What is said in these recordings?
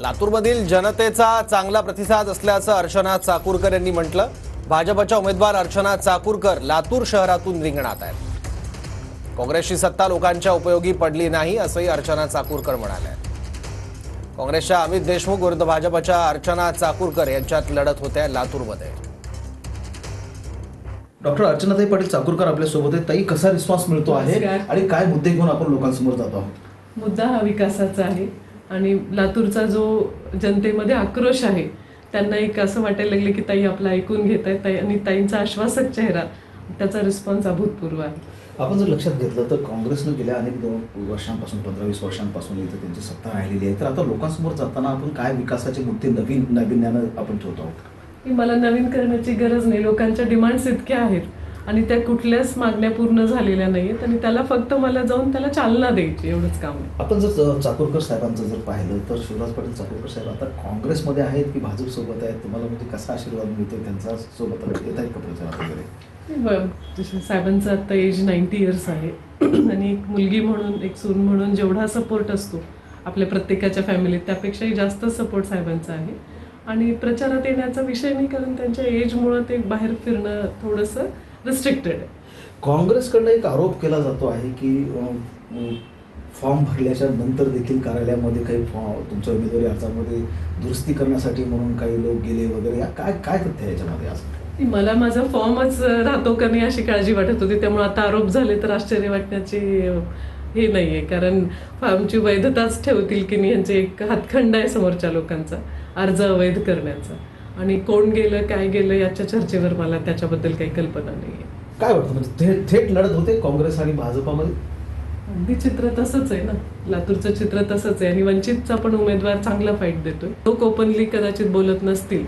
लातूरमधील जनतेचा चांगला प्रतिसाद असल्याचं अर्चना चाकूरकर यांनी म्हटलं। भाजपच्या उमेदवार अर्चना चाकूरकर लातूर शहरातून रिंगणात आहेत। काँग्रेसची सत्ता लोकांच्या उपयोगी पडली नाही असंही अर्चना चाकूरकर म्हणाल्या। काँग्रेसच्या अमित देशमुख विरुद्ध भाजपच्या अर्चना चाकूरकर यांच्यात लढत होते लातूरमध्ये। डॉक्टर अर्चनाताई पाटील चाकूरकर आपल्या सोबत आहेत। ताई, कसा रिस्पॉन्स मिळतो आहे आणि काय मुद्दे घेऊन आपण लोकांसमोर जातो आहोत? मुद्दा हा विकासाचा आहे आणि लातूरचा जो जनतेमध्ये आक्रोश आहे, त्यांना एक असं वाटायला लागले की ताई आपलं ऐकून घेत आहेत आणि ताईंचा आश्वासक चेहरा, त्याचा रिस्पॉन्स अभूतपूर्व आहे। आपण जर लक्षात घेतलं तर काँग्रेसनं गेल्या अनेक वर्षांपासून 15-20 वर्षांपासून इथे त्यांची सत्ता राहिलेली आहे। तर आता लोकांसमोर जाताना आपण काय विकासाचे मुद्दे नवीन्यानं आपण ठेवतो आहोत? मला नवीन करण्याची गरज नाही। लोकांच्या डिमांड्स इतक्या आहेत आणि त्या कुठल्याच मागण्या पूर्ण झालेल्या नाहीत आणि त्याला फक्त मला जाऊन त्याला चालना द्यायची, एवढंच काम आहे। आपण जर चाकूरकर साहेबांचं जर पाहिलं तर शिवराज पाटील चाकूरकर साहेब आता काँग्रेसमध्ये आहेत की भाजप सोबत आहेत? तुम्हाला म्हणजे कसा आशीर्वाद मिळतो त्यांचा सोबत येत आहेत का प्रचारात वगैरे? साहेबांचं आता एज 90 इयर्स आहे आणि एक मुलगी म्हणून, एक सून म्हणून जेवढा सपोर्ट असतो आपल्या प्रत्येकाच्या फॅमिलीत, त्यापेक्षाही जास्त सपोर्ट साहेबांचा आहे। आणि प्रचारात येण्याचा विषय नाही, कारण त्यांच्या एजमुळं ते बाहेर फिरणं थोडंसं रिस्ट्रिक्टेड आहे। काँग्रेसकडनं एक आरोप केला जातो आहे की फॉर्म भरल्याच्या नंतर देखील कार्यालयामध्ये काही तुमच्या उमेदवारी अर्जामध्ये दुरुस्ती करण्यासाठी म्हणून काही लोक गेले वगैरे, काय काय तथ्य याच्यामध्ये? असं मला माझा फॉर्मच राहतो का नाही अशी काळजी वाटत होती, त्यामुळे आता आरोप झाले तर आश्चर्य वाटण्याची हे नाही आहे, कारण फॉर्मची वैधताच ठेवतील की नाही यांचे एक हातखंड आहे समोरच्या लोकांचा अर्ज अवैध करण्याचा। आणि कोण गेलं काय गेलं याच्या चर्चेवर मला त्याच्याबद्दल काही कल्पना नाही आहे। काय वाटतं, म्हणजे थेट लढत होते काँग्रेस आणि भाजपामध्ये? अगदी चित्र तसंच आहे ना, लातूरचं चित्र तसंच आहे आणि वंचितचा पण उमेदवार चांगला फाईट देतोय। लोक ओपनली कदाचित बोलत नसतील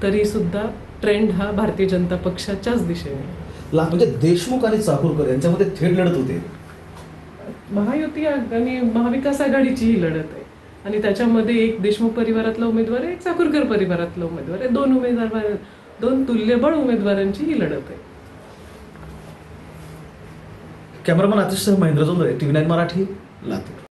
तरी सुद्धा ट्रेंड हा भारतीय जनता पक्षाच्याच दिशेने। म्हणजे देशमुख आणि चाकूरकर यांच्यामध्ये थेट लढत होते। महायुती आणि महाविकास आघाडीची ही लढत आहे आणि त्याच्यामध्ये एक देशमुख परिवारातला उमेदवार आहे, एक चाकूरकर परिवारातला उमेदवार आहे। दोन तुल्यबळ उमेदवारांची ही लढत आहे। कॅमेरामन आतिश सह महेंद्र जोंधळे, TV9 मराठी, लातूर।